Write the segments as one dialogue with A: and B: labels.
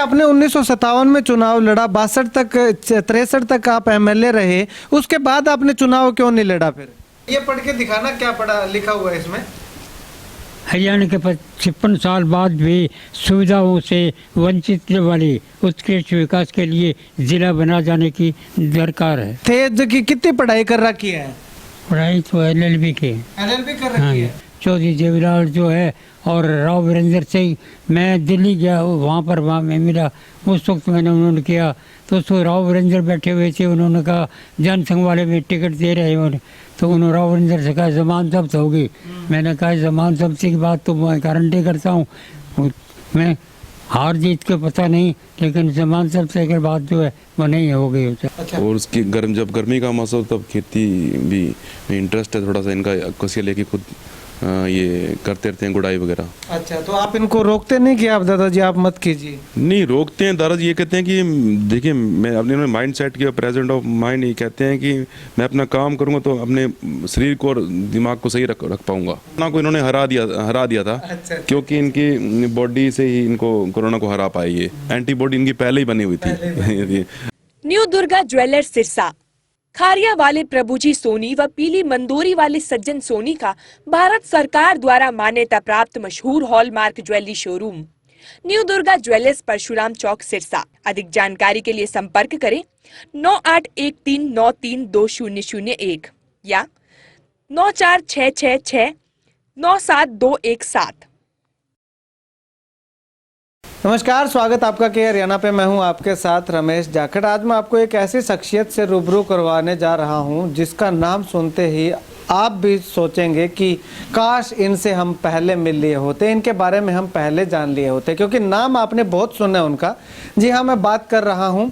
A: आपने 1957 में चुनाव लड़ा, 62 तक 63 तक आप एमएलए रहे, उसके बाद आपने चुनाव क्यों नहीं लड़ा? फिर ये पढ़ के दिखाना क्या पढ़ा लिखा हुआ है इसमें।
B: हरियाणा के 56 साल बाद भी सुविधाओं से वंचित वाले उत्कृष्ट विकास के लिए जिला बना जाने की दरकार है।
A: तेज की कितनी पढ़ाई कर रखी है?
B: पढ़ाई तो एलएलबी की।
A: एलएलबी कर रखी है।
B: चौधरी देवीलाल जो है और राव वीरेंद्र सिंह, मैं दिल्ली गया, वहाँ मैं मिला, उस वक्त मैंने उन्होंने किया तो उसको राव वीरेंद्र बैठे हुए थे, उन्होंने कहा जनसंघ वाले में टिकट दे रहे हैं, तो उन्होंने राव वीरेंद्र से कहा जमान जब्त होगी। मैंने कहा जमान जब्ती की बात तो मैं गारंटी करता हूँ, मैं हार जीत के पता नहीं, लेकिन जमान जब्त के बाद जो है वो नहीं हो गई।
A: अच्छा।
C: और उसकी जब गर्मी का मौसम तब खेती भी इंटरेस्ट है थोड़ा सा इनका, कसिया लेके खुद ये करते रहते हैं गुड़ाई वगैरह।
A: अच्छा, तो आप इनको रोकते नहीं कि आप दादाजी आप मत कीजिए?
C: नहीं रोकते हैं दादाजी, ये कहते हैं कि देखिए मैं अपने माइंड सेट किया, प्रेजेंट ऑफ माइंड, ये कहते हैं कि मैं अपना काम करूंगा तो अपने शरीर को और दिमाग को सही रख पाऊंगा। ना को इन्होंने हरा दिया था।
A: अच्छा।
C: क्योंकि इनकी बॉडी से ही इनको कोरोना को हरा पाई, ये एंटीबॉडी इनकी पहले ही बनी हुई थी।
D: न्यू दुर्गा ज्वेलर्स सिरसा, खारिया वाले प्रभुजी सोनी व पीली मंदोरी वाले सज्जन सोनी का भारत सरकार द्वारा मान्यता प्राप्त मशहूर hallmark jewellery showroom new Durga jewellers, Parshuram Chowk, Sirsa. अधिक जानकारी के लिए संपर्क करें 9813932001 या 9466697217।
A: नमस्कार, स्वागत आपका के हरियाणा पे। मैं हूं आपके साथ रमेश जाखड़। आज मैं आपको एक ऐसी शख्सियत से रूबरू करवाने जा रहा हूं जिसका नाम सुनते ही आप भी सोचेंगे कि काश इनसे हम पहले मिल लिए होते, इनके बारे में हम पहले जान लिए होते, क्योंकि नाम आपने बहुत सुना है उनका। जी हाँ, मैं बात कर रहा हूं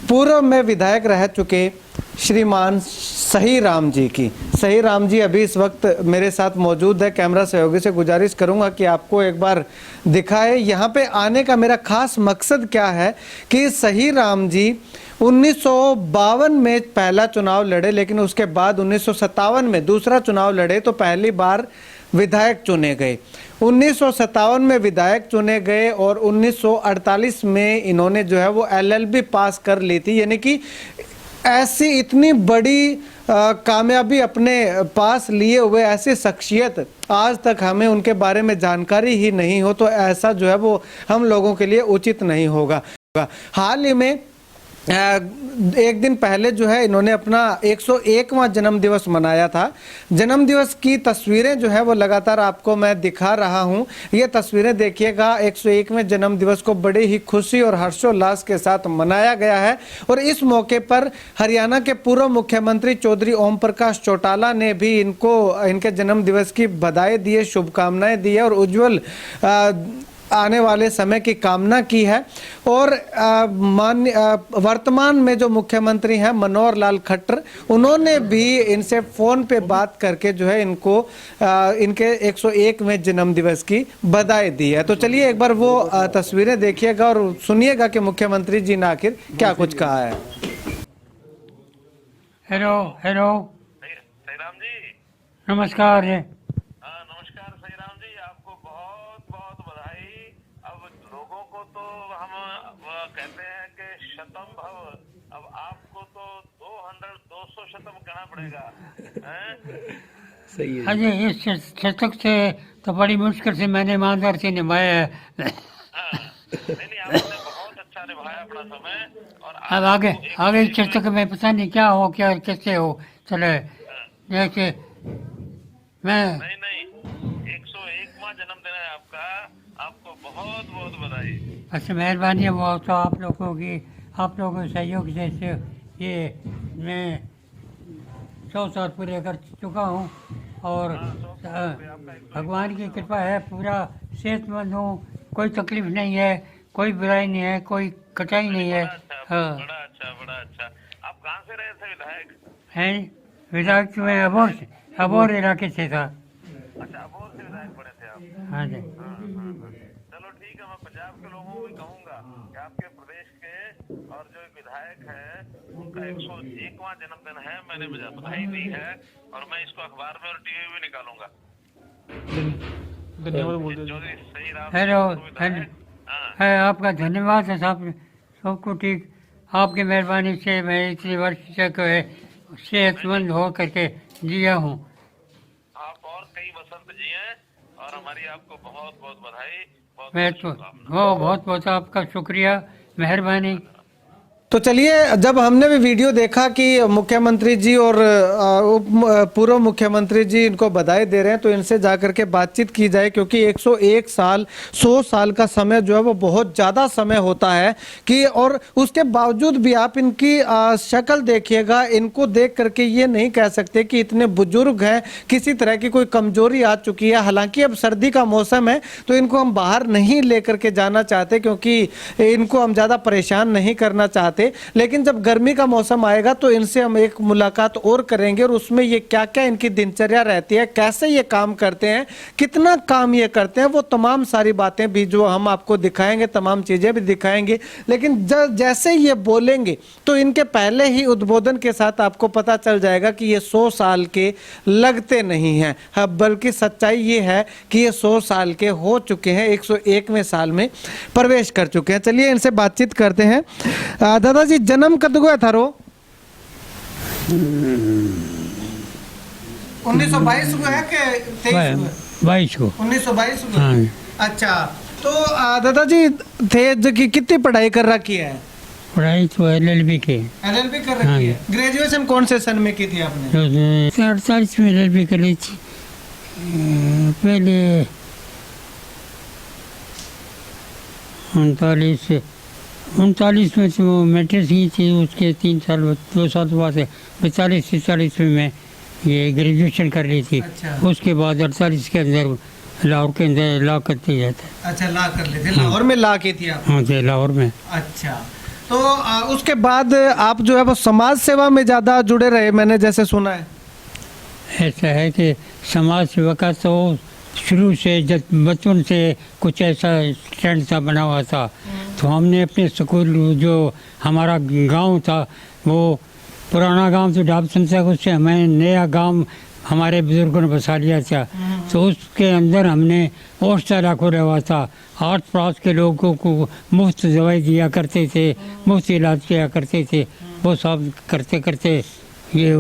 A: पूर्व में विधायक रह चुके श्रीमान सही राम जी की। सही राम जी अभी इस वक्त मेरे साथ मौजूद है। कैमरा सहयोगी से गुजारिश करूंगा कि आपको एक बार दिखाए। यहाँ पे आने का मेरा खास मकसद क्या है कि सही राम जी 1952 में पहला चुनाव लड़े, लेकिन उसके बाद 1957 में दूसरा चुनाव लड़े तो पहली बार विधायक चुने गए। 1957 में विधायक चुने गए और 1948 में इन्होंने जो है वो एलएलबी पास कर ली थी। यानी कि ऐसी इतनी बड़ी कामयाबी अपने पास लिए हुए ऐसी शख्सियत आज तक हमें उनके बारे में जानकारी ही नहीं हो, तो ऐसा जो है वो हम लोगों के लिए उचित नहीं होगा। हाल ही में एक दिन पहले जो है इन्होंने अपना 101वां जन्म दिवस मनाया था। जन्म दिवस की तस्वीरें जो है वो लगातार आपको मैं दिखा रहा हूं। ये तस्वीरें देखिएगा। 101वें जन्म दिवस को बड़ी ही खुशी और हर्षोल्लास के साथ मनाया गया है और इस मौके पर हरियाणा के पूर्व मुख्यमंत्री चौधरी ओम प्रकाश चौटाला ने भी इनके जन्म दिवस की बधाई दी है, शुभकामनाएं दी है और उज्जवल आने वाले समय की कामना की है। और वर्तमान में जो मुख्यमंत्री हैं मनोहर लाल खट्टर, उन्होंने भी इनसे फोन पे बात करके जो है इनको इनके 101वें जन्म दिवस की बधाई दी है। तो चलिए एक बार वो तस्वीरें देखिएगा और सुनिएगा कि मुख्यमंत्री जी ने आखिर क्या कुछ कहा है।
B: हेलो हेलो,
E: सही राम जी,
B: नमस्कार।
E: नमस्कार सही राम जी, आपको बहुत बहुत बधाई। अब लोगों को तो हम कहते हैं कि शतम भव, अब आपको तो 200 शतम कहना पड़ेगा।
B: सही है। अरे इस शतक से तो बड़ी मुश्किल से मैंने ईमानदार से निभाया है।
E: नहीं, आपने बहुत अच्छा निभाया अपना समय। और
B: अब आगे शतक में पता नहीं क्या हो, क्या कैसे हो चले। जैसे मैं
E: नहीं 101वां जन्मदिन है आपका, आपको बहुत बहुत बधाई।
B: अच्छा, मेहरबानी है वो तो आप लोगों के सहयोग से ये मैं 100 साल पूरे कर चुका हूँ और भगवान की कृपा है, पूरा सेहतमंद हूँ, कोई तकलीफ नहीं है, कोई बुराई नहीं है, कोई कटाई नहीं है। हाँ,
E: बड़ा अच्छा। आप कहाँ से रहे थे विधायक?
B: हैं विधायक में अबोर इलाके से था।
E: अच्छा, अबोर से विधायक बने थे आप?
B: हाँ जी।
E: चलो ठीक है, मैं पंजाब के लोगों को भी कहूँगा कि आपके प्रदेश के और जो विधायक है उनका 101वां जन्मदिन है, मैंने बधाई दी है और मैं इसको अखबार में और टीवी में निकालूंगा।
A: धन्यवाद बोल दीजिए।
E: चौधरी सही राम
B: हेलो
E: हाँ
B: है, आपका धन्यवाद है साहब, सबको ठीक। आपकी मेहरबानी से मैं इतनी वर्ष तक सेहतमंद हो करके जिया हूँ।
E: आप और कई वसंत जिए और हमारी आपको बहुत बहुत बधाई, बहुत
B: मैं
E: बहुत
B: तो
E: शुभकामनाएं।
B: बहुत बहुत आपका शुक्रिया, मेहरबानी।
A: तो चलिए, जब हमने भी वीडियो देखा कि मुख्यमंत्री जी और पूर्व मुख्यमंत्री जी इनको बधाई दे रहे हैं, तो इनसे जाकर के बातचीत की जाए, क्योंकि 101 साल 100 साल का समय जो है वो बहुत ज़्यादा समय होता है कि, और उसके बावजूद भी आप इनकी शक्ल देखिएगा, इनको देख करके ये नहीं कह सकते कि इतने बुजुर्ग हैं, किसी तरह की कोई कमजोरी आ चुकी है। हालांकि अब सर्दी का मौसम है तो इनको हम बाहर नहीं लेकर के जाना चाहते, क्योंकि इनको हम ज़्यादा परेशान नहीं करना चाहते। लेकिन जब गर्मी का मौसम आएगा तो इनसे हम एक मुलाकात और करेंगे, और उसमें ये क्या क्या इनकी दिनचर्या रहती है, कैसे ये काम करते हैं, कितना काम ये करते हैं, वो तमाम सारी बातें भी जो हम आपको दिखाएंगे, तमाम चीज़ें भी दिखाएंगे। लेकिन जैसे ये बोलेंगे तो इनके पहले ही उद्बोधन के साथ आपको पता चल जाएगा कि ये 100 साल के लगते नहीं हैं, हाँ, बल्कि सच्चाई ये है कि ये 100 साल के हो चुके हैं, 101वें साल में प्रवेश कर चुके हैं। चलिए इनसे बातचीत करते हैं। दादाजी, जन्म कब हुआ था रो? 1922 हुआ है कि 23 हुआ?
B: 22 को।
A: 1922 हुआ।
B: हाँ।
A: अच्छा, तो दादाजी थे जो कि कितनी पढ़ाई कर रखी है?
B: पढ़ाई तो LLB की।
A: LLB कर
B: हाँ
A: रखी
B: जी।
A: है। ग्रेजुएशन कौन से सन में की थी आपने?
B: 48 में LLB कर ली थी। पहले 39 में तो मैट्रिक की थी, उसके 2 साल बाद 42-43 में मैं ये ग्रेजुएशन कर ली थी।
A: अच्छा।
B: उसके बाद 48 के अंदर लाहौर के अंदर लॉ करते जाता।
A: अच्छा, ला कर ली थी। लाहौर में ला की थी आप?
B: हाँ जी, लाहौर में।
A: अच्छा, तो उसके बाद आप जो है वो समाज सेवा में ज़्यादा जुड़े रहे, मैंने जैसे सुना है।
B: ऐसा है कि समाज सेवा का तो शुरू से जब बचपन से कुछ ऐसा ट्रेंड सा बना हुआ था, तो हमने अपने स्कूल, जो हमारा गांव था वो पुराना गांव तो डाबसन था, उससे हमें नया गांव हमारे बुजुर्गों ने बसा लिया था, तो उसके अंदर हमने औषधालय खोला हुआ था। आस पास के लोगों को मुफ्त दवाई दिया करते थे, मुफ्त इलाज किया करते थे। वो सब करते करते ये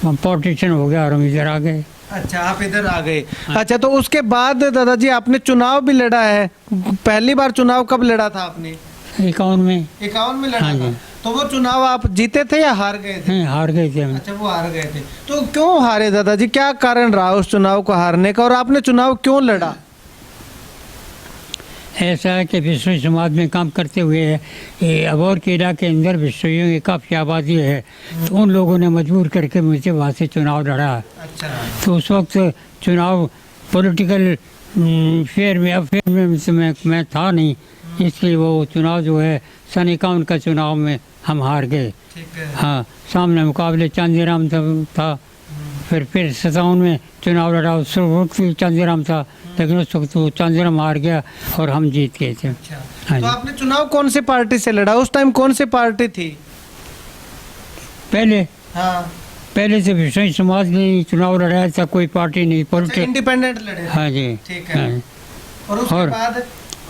B: पॉलिटिशियन हो गया और हम इधर आ गए।
A: अच्छा, आप इधर आ गए। अच्छा, तो उसके बाद दादाजी आपने चुनाव भी लड़ा है। पहली बार चुनाव कब लड़ा था आपने?
B: 51 में।
A: 51 में लड़ा
B: हाँ
A: था।
B: जी।
A: तो वो चुनाव आप जीते थे या हार गए थे?
B: हार गए थे हम।
A: अच्छा, वो हार गए थे। तो क्यों हारे दादाजी, क्या कारण रहा उस चुनाव को हारने का, और आपने चुनाव क्यों लड़ा?
B: ऐसा है कि विश्व समाज में काम करते हुए ये अबोर के इलाके के अंदर विश्वयों की काफ़ी आबादी है, तो उन लोगों ने मजबूर करके मुझे वहाँ से चुनाव लड़ा।
A: अच्छा।
B: तो उस वक्त चुनाव पॉलिटिकल फेयर में मैं था नहीं, इसलिए वो चुनाव जो है सन 51 का चुनाव में हम हार गए।
A: ठीक है।
B: हाँ, सामने मुकाबले चांदीराम था। फिर 57 में चुनाव लड़ा, उस वक्त भी चांदीराम था, लेकिन उस वक्त वो चांदीराम हार गया और हम जीत गए थे।
A: अच्छा,
B: हाँ
A: तो
B: जी।
A: आपने चुनाव कौन सी पार्टी से लड़ा? उस टाइम कौन सी पार्टी थी?
B: पहले
A: हाँ,
B: पहले से विश्व समाज ने चुनाव लड़ाया था, कोई पार्टी नहीं, पॉलिटिक्स।
A: इंडिपेंडेंट लड़े थे।
B: हाँ जी।
A: ठीक है।
B: हाँ जी।
A: और उसके
B: और-
A: बाद?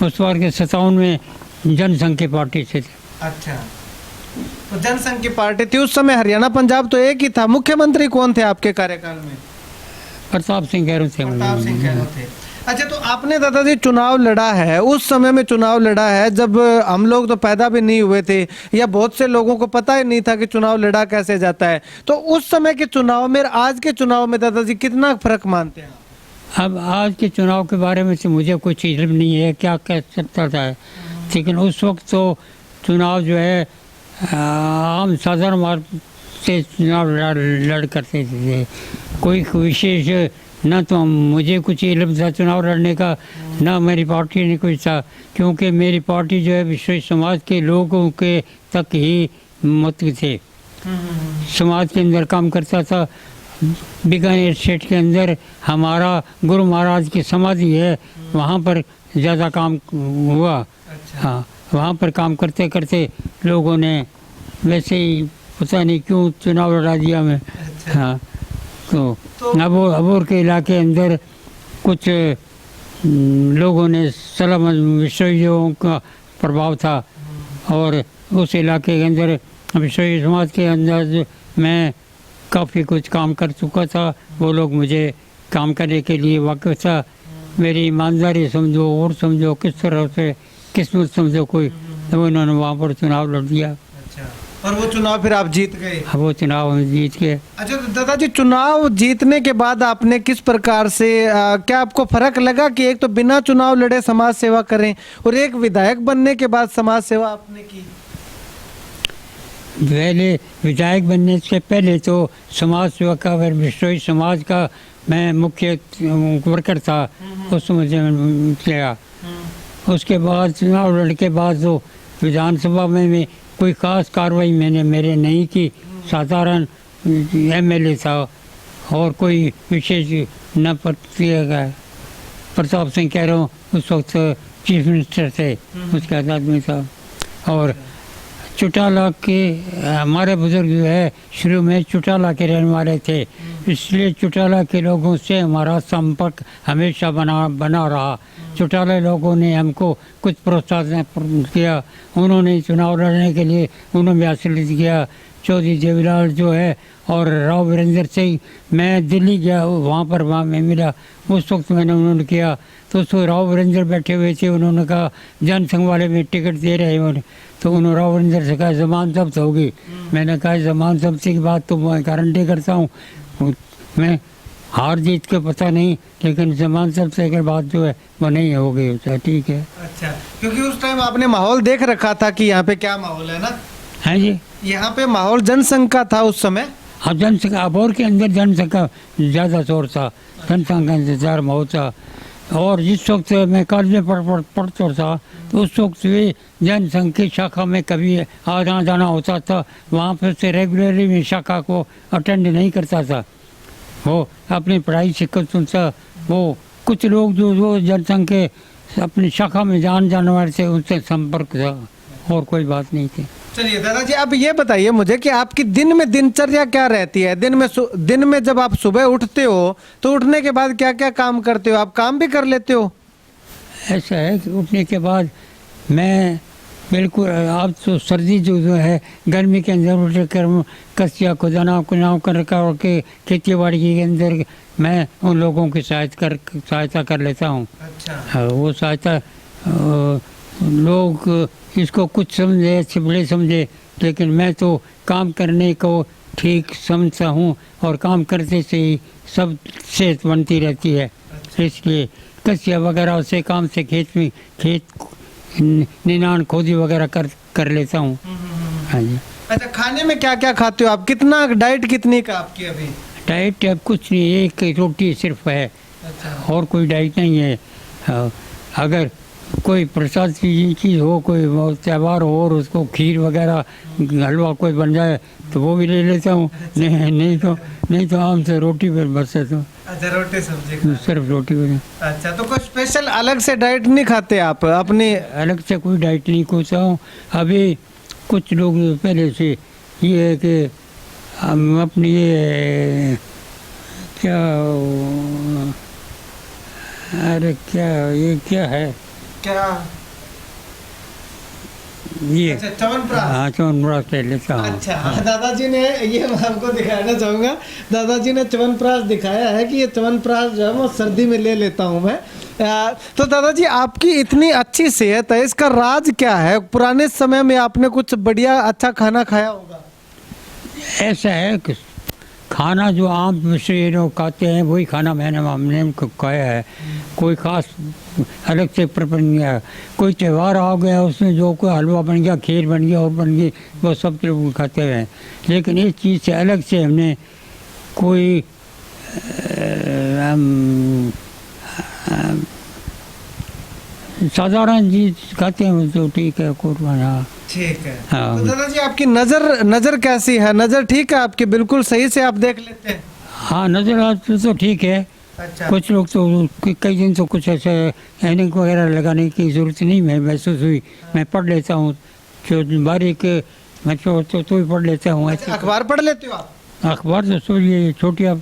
B: उस बार के 57 में जनसंघ की पार्टी से थे।
A: अच्छा, तो जनसंघ की पार्टी थी उस समय। हरियाणा पंजाब तो एक ही था। मुख्यमंत्री कौन थे आपके कार्यकाल में?
B: प्रताप सिंह गहलोत थे।
A: प्रताप सिंह गहलोत थे। अच्छा, तो आपने दादाजी चुनाव लड़ा है, उस समय में चुनाव लड़ा है जब हम लोग तो पैदा भी नहीं हुए थे, या बहुत से लोगों को पता ही नहीं था कि चुनाव लड़ा कैसे जाता है। तो उस समय के चुनाव में आज के चुनाव में दादाजी कितना फर्क मानते हैं?
B: अब आज के चुनाव के बारे में तो मुझे कुछ इल्म नहीं है क्या कह सकता था, लेकिन उस वक्त तो चुनाव जो है आम साधारण मार्ग से चुनाव लड़ करते थे। कोई विशेष न तो मुझे कुछ इल्म था चुनाव लड़ने का, न मेरी पार्टी ने कुछ था, क्योंकि मेरी पार्टी जो है विश्व समाज के लोगों के तक ही मत थे। समाज के अंदर काम करता था। बीकानेर स्टेट के अंदर हमारा गुरु महाराज की समाधि है, वहाँ पर ज़्यादा काम हुआ। हाँ, वहाँ पर काम करते करते लोगों ने वैसे ही पता नहीं क्यों चुनाव लड़ा दिया मैं। हाँ, तो अबोर के इलाके अंदर कुछ लोगों ने सलाम विश्वविद्यालयों का प्रभाव था और उस इलाके के अंदर विश्व समाज के अंदर मैं काफ़ी कुछ काम कर चुका था। वो लोग मुझे काम करने के लिए वाक़िफ़ था। मेरी ईमानदारी समझो और समझो किस तरह से किस्मत समझो कोई, तो उन्होंने वहाँ पर चुनाव लड़ दिया।
A: और वो चुनाव फिर आप जीत गए।
B: वो चुनाव हम जीत गए।
A: अच्छा तो दादाजी, चुनाव जीतने के बाद आपने किस प्रकार से क्या आपको फर्क लगा कि एक तो बिना चुनाव लड़े समाज सेवा करें और एक विधायक बनने के बाद समाज सेवा आपने की?
B: पहले विधायक बनने से पहले तो समाज सेवा का विश्व समाज का मैं मुख्य वर्कर था, उस मुझे किया। उसके बाद चुनाव लड़ने के बाद तो विधानसभा में कोई ख़ास कार्रवाई मैंने मेरे नहीं की, साधारण एमएलए था और कोई विशेष न किया गया। प्रताप सिंह कह रहा हूँ उस वक्त चीफ मिनिस्टर थे, उसके आदमी था। और चौटाला के हमारे बुजुर्ग जो है शुरू में चौटाला के रहने वाले थे, इसलिए चौटाला के लोगों से हमारा संपर्क हमेशा बना रहा। चौटाला लोगों ने हमको कुछ प्रोत्साहन किया, उन्होंने चुनाव लड़ने के लिए उन्होंने हासिल किया। चौधरी देवीलाल जो है और राव वीरेंद्र सिंह, मैं दिल्ली गया, वहाँ मैं मिला, उस वक्त मैंने उन्होंने किया तो उसको राव वीरेंद्र बैठे हुए थे, उन्होंने कहा जनसंघ वाले में टिकट दे रहे हैं, तो उन्होंने राव वीरेंद्र से कहा जमान जब्त होगी। मैंने कहा जमान जब्ती की बात तो मैं गारंटी करता हूँ, मैं हार जीत के पता नहीं, लेकिन जमान जब्ती के बाद जो है वो नहीं होगी। ठीक है।
A: अच्छा, क्योंकि उस टाइम आपने माहौल देख रखा था कि यहाँ पे क्या माहौल है ना?
B: है जी,
A: यहाँ पे माहौल जनसंघ का था उस समय।
B: हाँ, जनसंघ अबोर के अंदर जनसंघ का ज़्यादा शोर था, जनसंघ का इंतजार माहौल था। और जिस वक्त मैं कॉलेज में पढ़ता था तो उस वक्त भी जनसंघ की शाखा में कभी आना जाना होता था, वहाँ पर से रेगुलरली में शाखा को अटेंड नहीं करता था, वो अपनी पढ़ाई से सुनता। वो कुछ लोग जो जनसंघ के अपनी शाखा में जाने वाले थे उनसे संपर्क था, और कोई बात नहीं थी।
A: चलिए दादाजी, अब ये बताइए मुझे कि आपकी दिन में दिनचर्या क्या रहती है? दिन में जब आप सुबह उठते हो तो उठने के बाद क्या क्या काम करते हो? आप काम भी कर लेते हो?
B: ऐसा है कि उठने के बाद मैं बिल्कुल, अब तो सर्दी जो है, गर्मी के अंदर उठ कर कसिया खुदाना कर के खेती बाड़ी के अंदर मैं उन लोगों की सहायता कर लेता हूँ।
A: अच्छा।
B: वो सहायता लोग इसको कुछ समझे, अच्छे बड़े समझे, लेकिन मैं तो काम करने को ठीक समझता हूँ और काम करते से ही सब सेहत बनती रहती है। इसलिए कसिया वगैरह से काम से खेत निनान खोदी वगैरह कर लेता हूँ। हाँ जी।
A: अच्छा, खाने में क्या क्या खाते हो आप? कितना डाइट कितनी का आपकी अभी?
B: डाइट अब कुछ नहीं, एक रोटी सिर्फ है।
A: अच्छा।
B: और कोई डाइट नहीं है। अगर कोई प्रसाद की चीज़ हो, कोई त्यौहार हो और उसको खीर वगैरह हलवा कोई बन जाए तो वो भी ले लेता हूँ, नहीं तो आम से रोटी पर बस है। तो
A: अच्छा, रोटी सब्जी
B: सिर्फ रोटी बने।
A: अच्छा, तो कोई स्पेशल अलग से डाइट नहीं खाते आप अपने?
B: अलग से कोई डाइट नहीं खोता हूँ। अभी कुछ लोग पहले से ये है कि हम अपनी ये क्या है
A: क्या
B: ये?
A: अच्छा, च्यवनप्राश।
B: हाँ, च्यवनप्राश ले लेता हूँ।
A: अच्छा, दादाजी ने ये मैं आपको दिखाना चाहूँगा, दादाजी ने च्यवनप्राश दिखाया है कि ये च्यवनप्राश जो है वो सर्दी में ले लेता हूँ मैं। तो दादाजी, आपकी इतनी अच्छी सेहत है, इसका राज क्या है? पुराने समय में आपने कुछ बढ़िया अच्छा खाना खाया होगा।
B: ऐसा है कि खाना जो आम मिश्री लोग खाते हैं वही खाना हमने खाया है, कोई ख़ास अलग से प्रपंच नहीं आया। कोई त्यौहार आ गया, उसमें जो कोई हलवा बन गया, खीर बन गया और बन गई, वो सब लोग खाते हैं। लेकिन इस चीज़ से अलग से हमने कोई साधारण चीज़ खाते हैं तो ठीक है, कुर्बाना।
A: ठीक है।
B: हाँ।
A: तो दादाजी, आपकी नज़र कैसी है? नज़र ठीक है आपकी? बिल्कुल सही से आप देख लेते हैं?
B: हाँ, नज़र आज तो ठीक है।
A: अच्छा।
B: कुछ लोग तो कई दिन तो कुछ ऐसे एनिंग वगैरह लगाने की ज़रूरत नहीं मैं महसूस हुई, मैं पढ़ लेता हूँ जो बारीक, मैं तो भी पढ़ लेता हूँ।
A: अच्छा, अखबार पढ़ लेते हो आप?
B: अखबार तो ये छोटी, अब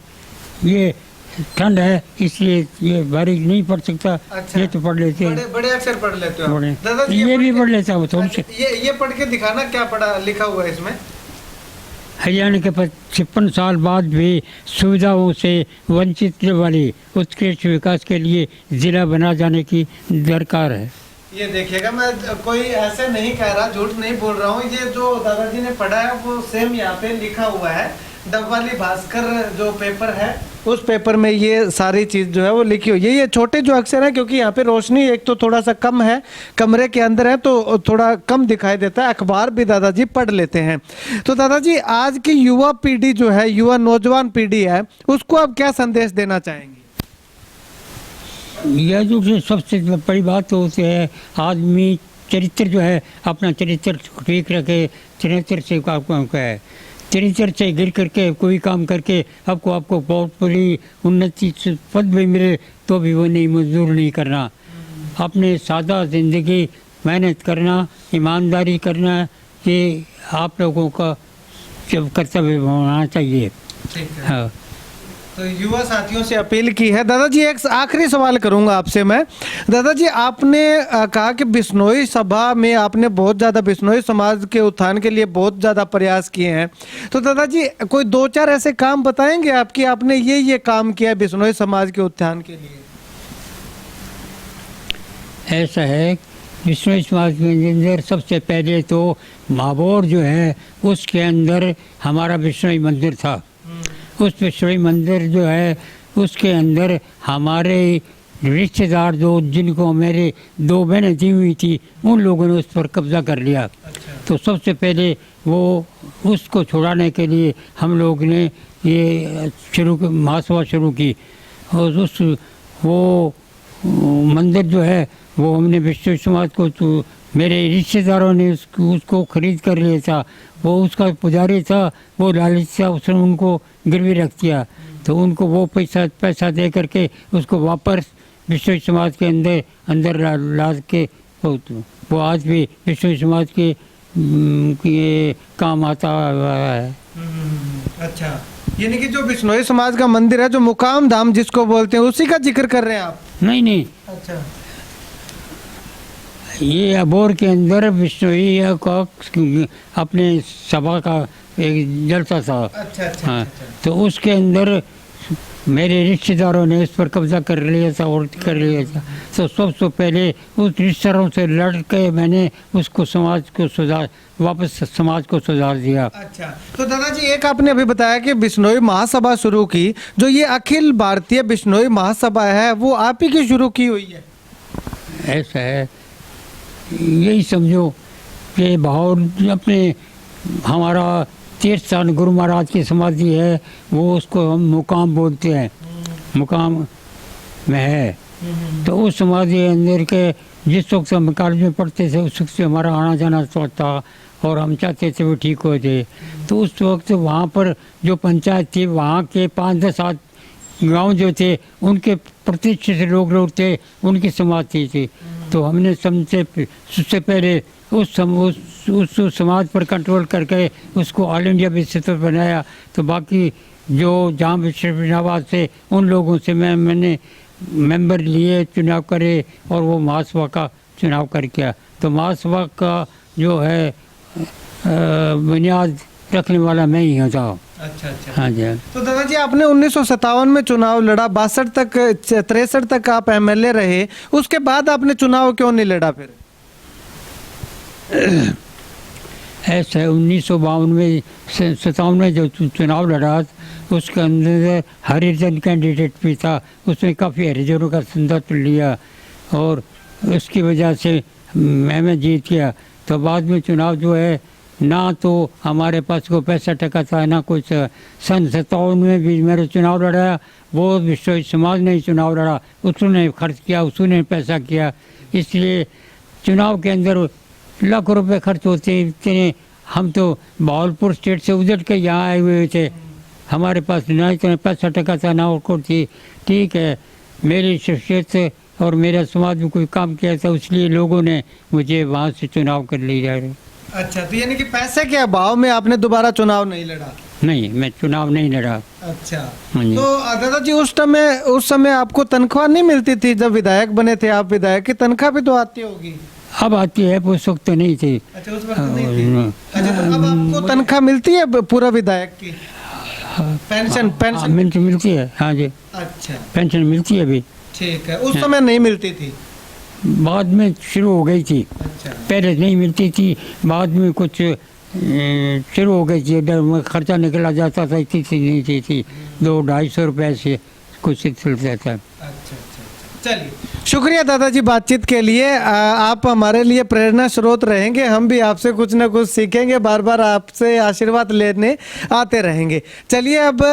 B: ये ठंड है इसलिए ये बारीक नहीं पढ़ सकता।
A: अच्छा।
B: ये तो पढ़ लेते हैं,
A: बड़े बड़े अक्षर पढ़ लेते हो आप।
B: बड़े।
A: दादाजी
B: ये भी
A: पढ़
B: पढ़ लेता हूँ थोड़ी
A: के-
B: सी।
A: ये पढ़ के दिखाना, क्या पढ़ा लिखा हुआ है इसमें?
B: हरियाणा के 56 साल बाद भी सुविधाओं से वंचित वाली उत्कृष्ट विकास के लिए जिला बना जाने की दरकार है।
A: ये देखिएगा, मैं कोई ऐसे नहीं कह रहा, झूठ नहीं बोल रहा हूँ। ये जो दादाजी ने पढ़ा है वो सेम यहाँ पे लिखा हुआ है। डबवाली भास्कर जो पेपर है, उस पेपर में ये सारी चीज़ जो है वो लिखी हुई है। ये छोटे जो अक्षर है, क्योंकि यहाँ पे रोशनी एक तो थोड़ा सा कम है, कमरे के अंदर है तो थोड़ा कम दिखाई देता है। अखबार भी दादाजी पढ़ लेते हैं। तो दादाजी, आज की युवा पीढ़ी जो है, युवा नौजवान पीढ़ी है, उसको आप क्या संदेश देना चाहेंगे?
B: यह जो सबसे बड़ी बात तो होती है, आदमी चरित्र जो है अपना चरित्र ठीक रखे। चरित्र से काम है, चरित्र से गिर करके कोई काम करके आपको बहुत बड़ी उन्नति पद भी मिले तो भी वो नहीं, मजदूर नहीं करना। अपने सादा ज़िंदगी मेहनत करना, ईमानदारी करना, ये आप लोगों का जब कर्तव्य होना चाहिए।
A: ठीक है।
B: हाँ।
A: तो युवा साथियों से अपील की है। दादाजी, एक आखिरी सवाल करूंगा आपसे मैं। दादाजी, आपने कहा कि बिश्नोई सभा में आपने बहुत ज़्यादा बिश्नोई समाज के उत्थान के लिए बहुत ज़्यादा प्रयास किए हैं। तो दादाजी, कोई 2-4 ऐसे काम बताएंगे आपकी, आपने ये काम किया है बिश्नोई समाज के उत्थान के लिए?
B: ऐसा है, बिश्नोई समाज के अंदर सबसे पहले तो महाबौर जो है उसके अंदर हमारा बिश्नोई मंदिर था। उस बिश्नोई मंदिर जो है उसके अंदर हमारे रिश्तेदार जो जिनको मेरे 2 बहनें दी हुई थी, उन लोगों ने उस पर कब्जा कर लिया।
A: अच्छा।
B: तो सबसे पहले वो उसको छुड़ाने के लिए हम लोग ने ये महासभा शुरू की। और वो मंदिर जो है वो हमने बिश्नोई समाज को, तो मेरे रिश्तेदारों ने उसको खरीद कर लिया था। वो उसका पुजारी था, वो लालच था, उसने उनको गिरवी रख दिया। तो उनको वो पैसा दे करके उसको वापस बिश्नोई समाज के अंदर ला के वो आज भी बिश्नोई समाज के काम आता हुआ है।
A: अच्छा, यानी कि जो बिश्नोई समाज का मंदिर है, जो मुकाम धाम जिसको बोलते हैं, उसी का जिक्र कर रहे हैं आप?
B: नहीं,
A: अच्छा।
B: ये अबोर के अंदर बिश्नोई का अपने सभा का एक जलसा था।
A: अच्छा।
B: हाँ, तो उसके अंदर मेरे रिश्तेदारों ने इस पर कब्जा कर लिया था। तो सबसे पहले उस रिश्तेदारों से लड़ के मैंने उसको वापस समाज को सुधार दिया।
A: अच्छा, तो दादाजी, एक आपने अभी बताया कि बिश्नोई महासभा शुरू की। जो ये अखिल भारतीय बिश्नोई महासभा है, वो आप ही की शुरू की हुई है?
B: ऐसा है, यही समझो कि बहुत अपने हमारा तीर्थ स्थान गुरु महाराज की समाधि है, वो उसको हम मुकाम बोलते हैं, मुकाम में है। तो उस समाधि के अंदर के जिस वक्त हम कॉलेज में पढ़ते थे उस वक्त से हमारा आना जाना था और हम चाहते थे वो ठीक हो जाए। तो उस वक्त वहाँ पर जो पंचायत थी, वहाँ के 5-10 गांव जो थे उनके प्रतिष्ठित लोग थे, उनकी समाधि थी। तो हमने सबसे पहले उस समाज पर कंट्रोल करके उसको ऑल इंडिया बेसिस पर बनाया। तो बाकी जो जहाँ विश्वनाबाद से उन लोगों से मैंने मेंबर लिए, चुनाव करे और वो महासभा का चुनाव कर किया। तो महासभा का जो है बुनियाद रखने वाला मैं ही होता।
A: अच्छा।
B: हाँ जी।
A: तो दादाजी, आपने 1957 में चुनाव लड़ा, 63 तक आप एमएलए रहे। उसके बाद आपने चुनाव क्यों नहीं लड़ा फिर?
B: ऐसा 1952 में 57 में जो चुनाव लड़ा उसके अंदर हरिजन कैंडिडेट भी था, उसमें काफ़ी हरिजनों का संदर्भ लिया और उसकी वजह से मैं जीत गया। तो बाद में चुनाव जो है, ना तो हमारे पास कोई पैसा टका था ना कुछ। सन 57 में भी मेरा चुनाव लड़ा, वो बिश्नोई समाज ने चुनाव लड़ा, उसने खर्च किया, उसने पैसा किया। इसलिए चुनाव के अंदर लाखों रुपए खर्च होते इतने। हम तो भावलपुर स्टेट से उजड़ के यहाँ आए हुए थे, हमारे पास ना इतना पैसा टका था ना और कुछ थी। ठीक है, मेरी शख्सियत से और मेरा समाज में कोई काम किया था, इसलिए लोगों ने मुझे वहाँ से चुनाव कर लिया।
A: अच्छा, तो यानी कि पैसे के अभाव में आपने दोबारा चुनाव नहीं लड़ा?
B: नहीं, मैं चुनाव नहीं लड़ा।
A: अच्छा,
B: हाँ जी।
A: तो दादाजी उस समय आपको तनख्वाह नहीं मिलती थी जब विधायक बने थे आप? विधायक की तनख्वाह भी तो आती होगी।
B: अब आती है, उस वक्त तो नहीं थी।
A: अच्छा, उस वक्त नहीं थी। अच्छा, तो अब आपको तनख्वाह मिलती है पूरा विधायक की? पेंशन पेंशन
B: मिलती है, हाँ जी,
A: अच्छा,
B: पेंशन मिलती है अभी।
A: ठीक है, उस समय नहीं मिलती थी।
B: बाद में शुरू हो गई थी,
A: अच्छा,
B: पहले नहीं मिलती थी, बाद में कुछ शुरू हो गई थी। इधर में खर्चा निकला जाता था, इतनी सी नहीं थी 200-250 रुपये से कुछ चलता था।
A: अच्छा, चलिए, शुक्रिया दादाजी बातचीत के लिए। आप हमारे लिए प्रेरणा स्रोत रहेंगे, हम भी आपसे कुछ ना कुछ सीखेंगे, बार बार आपसे आशीर्वाद लेने आते रहेंगे। चलिए, अब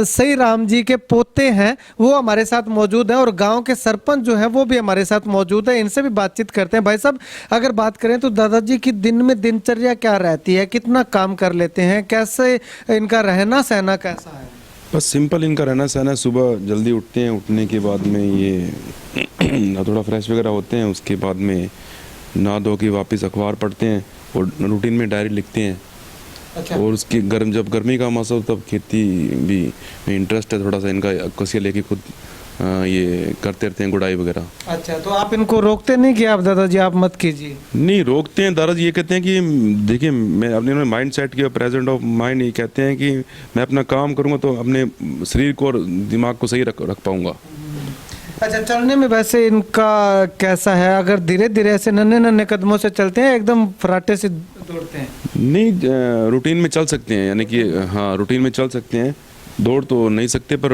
A: सही राम जी के पोते हैं वो हमारे साथ मौजूद हैं और गांव के सरपंच जो हैं वो भी हमारे साथ मौजूद है, इनसे भी बातचीत करते हैं। भाई साहब, अगर बात करें तो दादाजी की दिन में दिनचर्या क्या रहती है, कितना काम कर लेते हैं, कैसे इनका रहना सहना कैसा है?
C: बस सिंपल इनका रहना सहना, सुबह जल्दी उठते हैं, उठने के बाद में ये थोड़ा फ्रेश वगैरह होते हैं, उसके बाद में नहा धो के वापस अखबार पढ़ते हैं और रूटीन में डायरी लिखते हैं।
A: अच्छा,
C: और उसकी जब गर्मी का मौसम तब खेती भी में इंटरेस्ट है थोड़ा सा इनका, कसिया लेके खुद ये करते रहते हैं गुड़ाई वगैरह।
A: अच्छा, तो आप इनको रोकते नहीं कि आप दादाजी आप मत कीजिए?
C: नहीं रोकते हैं दादाजी, ये कहते हैं कि देखिए मैं अपने माइंड सेट किया, प्रेजेंट ऑफ माइंड, ये कहते हैं कि मैं अपना काम करूँगा तो अपने शरीर को और दिमाग को सही रख पाऊँगा।
A: अच्छा, चलने में वैसे इनका कैसा है? अगर धीरे धीरे ऐसे नन्हे नन्हे कदमों से चलते हैं, एकदम फराटे से दौड़ते हैं?
C: नहीं, रूटीन में चल सकते हैं, यानी कि हाँ रूटीन में चल सकते हैं, दौड़ तो नहीं सकते, पर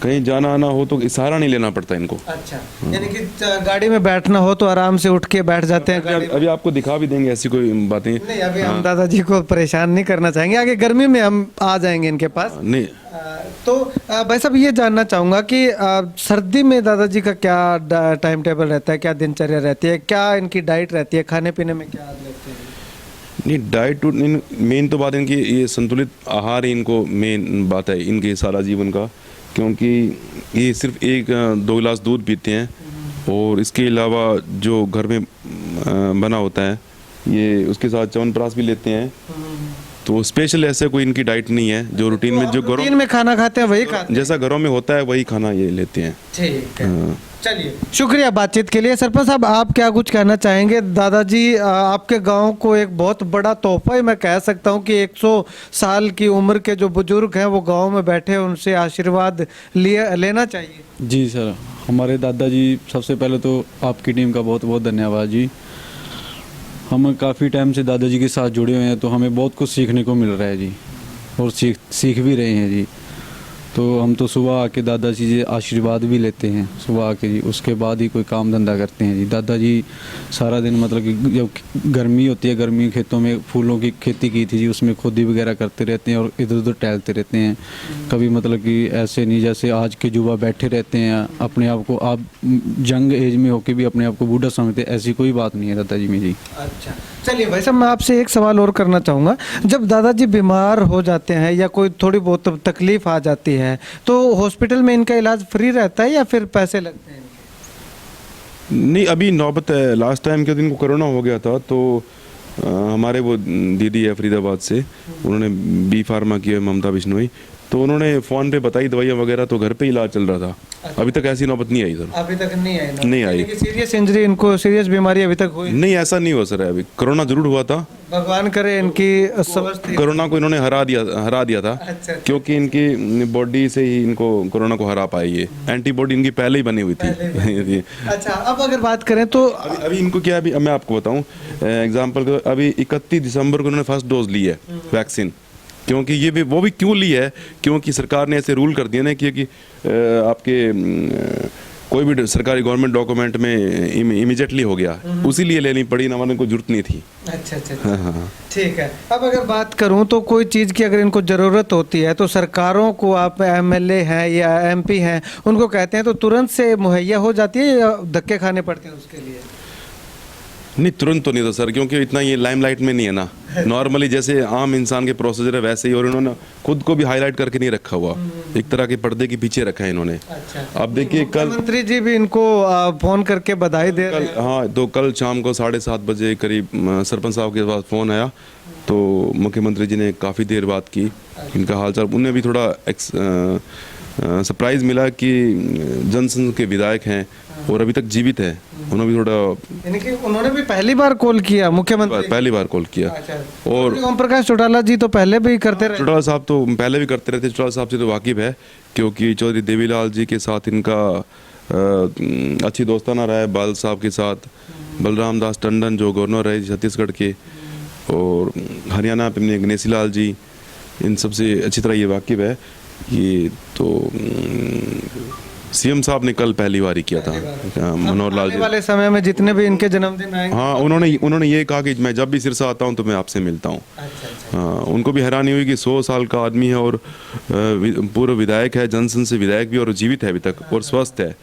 C: कहीं जाना आना हो तो सहारा नहीं लेना पड़ता इनको।
A: अच्छा, यानी कि गाड़ी में बैठना हो तो आराम से उठ के बैठ जाते हैं गाड़ी में?
C: अभी आपको दिखा भी देंगे, ऐसी कोई बातें
A: नहीं, अभी हम दादाजी को परेशान नहीं करना चाहेंगे, आगे गर्मी में हम आ जाएंगे इनके पास।
C: नहीं।
A: तो भाई साहब, ये जानना चाहूँगा कि सर्दी में दादाजी का क्या टाइम टेबल रहता है, क्या दिनचर्या रहती है, क्या इनकी डाइट रहती है, खाने पीने में क्या लेते हैं?
C: नहीं, डाइट मेन तो बात इनकी ये संतुलित आहार ही इनको मेन बात है इनके सारा जीवन का, क्योंकि ये सिर्फ 1-2 गिलास दूध पीते हैं और इसके अलावा जो घर में बना होता है ये उसके साथ च्यवनप्राश भी लेते हैं। तो स्पेशल ऐसे कोई इनकी डाइट नहीं है, जो रूटीन में जो
A: रूटीन में खाना खाते हैं वही खाते हैं,
C: जैसा घरों में होता है वही खाना ये लेते हैं।
A: ठीक है, चलिए, शुक्रिया बातचीत के लिए। सरपंच साहब, आप क्या कुछ कहना चाहेंगे? दादाजी आपके गांव को एक बहुत बड़ा तोहफा ही मैं कह सकता हूं कि 100 साल की उम्र के जो बुजुर्ग हैं वो गांव में बैठे, उनसे आशीर्वाद लेना चाहिए।
F: जी सर, हमारे दादाजी, सबसे पहले तो आपकी टीम का बहुत बहुत धन्यवाद जी। हम काफ़ी टाइम से दादाजी के साथ जुड़े हुए हैं, तो हमें बहुत कुछ सीखने को मिल रहा है जी, और सीख भी रहे हैं जी। तो हम तो सुबह आके दादाजी से आशीर्वाद भी लेते हैं सुबह आके जी, उसके बाद ही कोई काम धंधा करते हैं जी। दादाजी सारा दिन मतलब कि जब गर्मी होती है, गर्मी खेतों में फूलों की खेती की थी जी, उसमें खोदी वगैरह करते रहते हैं और इधर उधर टहलते रहते हैं। कभी मतलब कि ऐसे नहीं जैसे आज के युवा बैठे रहते हैं, अपने आप को आप यंग एज में होके भी अपने आप को बूढ़ा समझते हैं, ऐसी कोई बात नहीं है दादाजी में जी।
A: अच्छा, चलिए भाई साहब, मैं आपसे एक सवाल और करना चाहूँगा। जब दादाजी बीमार हो जाते हैं या कोई थोड़ी बहुत तकलीफ आ जाती है तो हॉस्पिटल में इनका इलाज फ्री रहता है या फिर पैसे लगते हैं?
C: नहीं, अभी नौबत है, लास्ट टाइम के दिन को कोरोना हो गया था तो हमारे वो दीदी है फरीदाबाद से, उन्होंने बी फार्मा किया, ममता बिश्नोई, तो उन्होंने फ़ोन पे बताई दवाइयाँ वगैरह, तो घर पे इलाज चल रहा था। अभी तक ऐसी नौबत नहीं आई सर।
A: अभी तक नहीं आई ना?
C: नहीं आई।
A: सीरियस इंजरी, इनको सीरियस बीमारी अभी तक हुई
C: नहीं? ऐसा नहीं हुआ सर, अभी कोरोना जरूर हुआ था,
A: भगवान करे इनकी समझ।
C: कोरोना को इन्होंने हरा दिया था।
A: अच्छा।
C: क्योंकि इनकी बॉडी से ही इनको कोरोना को हरा पाई है, एंटीबॉडी इनकी पहले ही बनी हुई थी।
A: अच्छा, अब अगर बात करें तो
C: अभी इनको क्या, अभी मैं आपको बताऊं एग्जांपल, अभी 31 दिसंबर को उन्होंने फर्स्ट डोज ली है वैक्सीन। क्योंकि ये भी वो भी क्यों ली है, क्योंकि सरकार ने ऐसे रूल कर दिया ना कि आपके कोई भी सरकारी गवर्नमेंट डॉक्यूमेंट में इमीडिएटली हो गया, उसी लिए लेनी पड़ी ना, वरना कोई जरूरत नहीं थी।
A: अच्छा, हाँ, ठीक है। अब अगर बात करूं तो कोई चीज़ की अगर इनको ज़रूरत होती है तो सरकारों को, आप एमएलए हैं या एमपी हैं, उनको कहते हैं तो तुरंत से मुहैया हो जाती है या धक्के खाने पड़ते हैं उसके लिए?
C: नहीं, तुरंत तो नहीं था सर, क्योंकि इतना ये लाइमलाइट में नहीं है ना। नॉर्मली जैसे आम इंसान के प्रोसीजर है वैसे ही, और इन्होंने खुद को भी हाईलाइट करके नहीं रखा हुआ। एक तरह के पर्दे के पीछे रखा है इन्होंने।
A: अच्छा।
C: अब देखिए कल
A: मंत्री जी भी इनको फोन करके बधाई दे रहे हैं।
C: हाँ, तो कल शाम को 7:30 बजे करीब सरपंच साहब के पास फ़ोन आया, तो मुख्यमंत्री जी ने काफ़ी देर बात की, इनका हालचाल। उन्हें भी थोड़ा सरप्राइज़ मिला कि जनसंघ के विधायक हैं और अभी तक जीवित है। उन्होंने भी थोड़ा
A: यानी कि उन्होंने भी पहली बार कॉल किया मुख्यमंत्री।
C: पहली बार कॉल किया।
A: अच्छा।
C: और
A: ओम प्रकाश चौटाला जी तो पहले भी करते रहे।
C: चौटाला साहब तो पहले भी करते रहते, चौटाला साहब से तो वाकिफ है, क्योंकि चौधरी देवीलाल जी के साथ इनका अच्छी दोस्ताना रहा है। बाल साहब के साथ बलराम दास टंडन जो गवर्नर रहे छत्तीसगढ़ के, और हरियाणा पे अपने गणेशी लाल जी, इन सबसे अच्छी तरह ये वाकिफ है। ये तो सीएम साहब ने कल पहली बार ही किया था, मनोहर लाल
A: आने
C: जी।
A: वाले समय में जितने भी इनके जन्मदिन आएंगे।
C: हाँ, उन्होंने ये कहा कि मैं जब भी सिरसा आता हूँ तो मैं आपसे मिलता हूँ। हाँ, उनको भी हैरानी हुई कि 100 साल का आदमी है और पूर्व विधायक है, जनसंघ से विधायक भी, और जीवित है अभी तक और स्वस्थ है।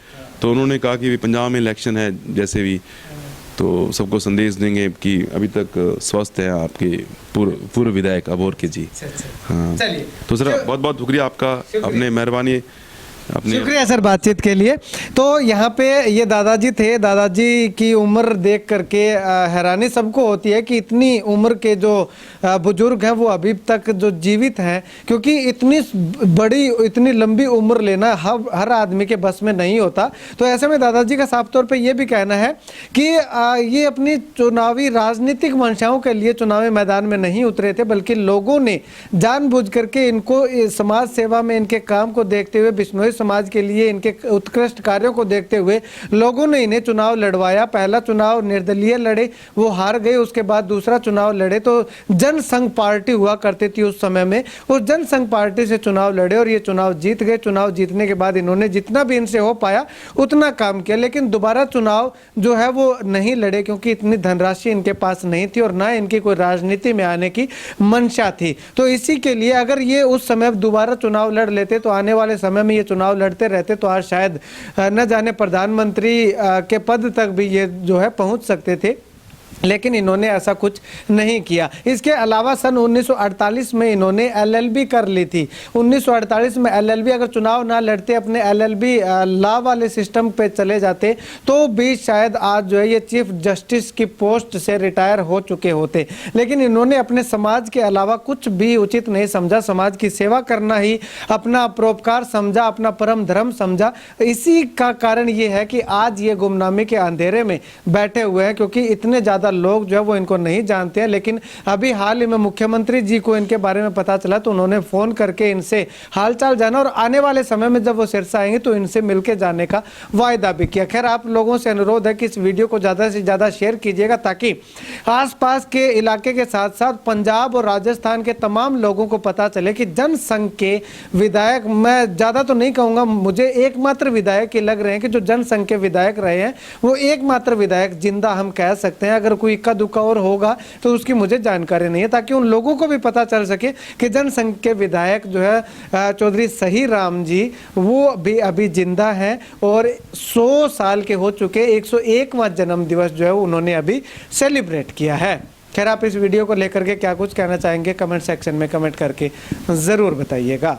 C: तो उन्होंने कहा कि पंजाब में इलेक्शन है जैसे भी, तो सबको संदेश देंगे कि अभी तक स्वस्थ है आपके पूर्व विधायक अबोर के जी। हाँ,
A: चलिए।
C: तो सर बहुत बहुत शुक्रिया आपका, अपने मेहरबानी अपने।
A: शुक्रिया सर बातचीत के लिए। तो यहाँ पे ये दादाजी थे। दादाजी की उम्र देख करके हैरानी सबको होती है कि इतनी उम्र के जो बुजुर्ग हैं वो अभी तक जो जीवित हैं, क्योंकि इतनी बड़ी इतनी लंबी उम्र लेना हर आदमी के बस में नहीं होता। तो ऐसे में दादाजी का साफ तौर पे ये भी कहना है कि ये अपनी चुनावी राजनीतिक मंशाओं के लिए चुनावी मैदान में नहीं उतरे थे, बल्कि लोगों ने जानबूझ करके इनको समाज सेवा में इनके काम को देखते हुए, बिश्नोई समाज के लिए इनके उत्कृष्ट कार्यों को देखते हुए लोगों ने इन्हें चुनाव लड़वाया। पहला चुनाव निर्दलीय लड़े, वो हार गए। उसके बाद दूसरा चुनाव लड़े तो जनसंघ पार्टी हुआ करती थी उस समय में, उस जनसंघ पार्टी से चुनाव लड़े और ये चुनाव जीत गए। चुनाव जीतने के बाद इन्होंने जितना भी इनसे हो पाया उतना काम किया, लेकिन दोबारा चुनाव जो है वो नहीं लड़े, क्योंकि इतनी धनराशि इनके पास नहीं थी और ना इनकी कोई राजनीति में आने की मंशा थी। तो इसी के लिए अगर ये उस समय दोबारा चुनाव लड़ लेते तो आने वाले समय में ये चुनाव लड़ते रहते तो आज शायद न जाने प्रधानमंत्री के पद तक भी ये जो है पहुंच सकते थे, लेकिन इन्होंने ऐसा कुछ नहीं किया। इसके अलावा सन 1948 में इन्होंने एलएलबी कर ली थी। 1948 में एलएलबी, अगर चुनाव ना लड़ते अपने एलएलबी लॉ वाले सिस्टम पे चले जाते तो भी शायद आज जो है ये चीफ जस्टिस की पोस्ट से रिटायर हो चुके होते। लेकिन इन्होंने अपने समाज के अलावा कुछ भी उचित नहीं समझा। समाज की सेवा करना ही अपना परोपकार समझा, अपना परम धर्म समझा। इसी का कारण ये है कि आज ये गुमनामी के अंधेरे में बैठे हुए हैं, क्योंकि इतने ज़्यादा लोग जो है वो इनको नहीं जानते हैं। लेकिन अभी हाल ही में मुख्यमंत्री जी को इनके बारे में पता चला तो उन्होंने फोन करके इनसे हालचाल जाना और आने वाले समय में जब वो सिरसा आएंगे तो इनसे मिलके जाने का वायदा भी किया। खैर, आप लोगों से अनुरोध है कि इस वीडियो को ज़्यादा से ज़्यादा शेयर कीजिएगा, ताकि आसपास के इलाके के साथ साथ पंजाब और राजस्थान के तमाम लोगों को पता चले कि जनसंघ के विधायक, मैं ज़्यादा तो नहीं कहूँगा, मुझे एकमात्र विधायक ही लग रहे हैं कि जो जनसंघ के विधायक रहे हैं वो एकमात्र विधायक जिंदा हम कह सकते हैं। अगर कोई इक्का दुक्का और होगा तो उसकी मुझे जानकारी नहीं है, ताकि उन लोगों को भी पता चल सके कि जनसंघ के विधायक जो है चौधरी सही राम जी वो भी अभी जिंदा हैं और 100 साल के हो चुके। 101वां जन्म दिवस जो है उन्होंने अभी सेलिब्रेट किया है। खैर, आप इस वीडियो को लेकर के क्या कुछ कहना चाहेंगे कमेंट सेक्शन में कमेंट करके ज़रूर बताइएगा।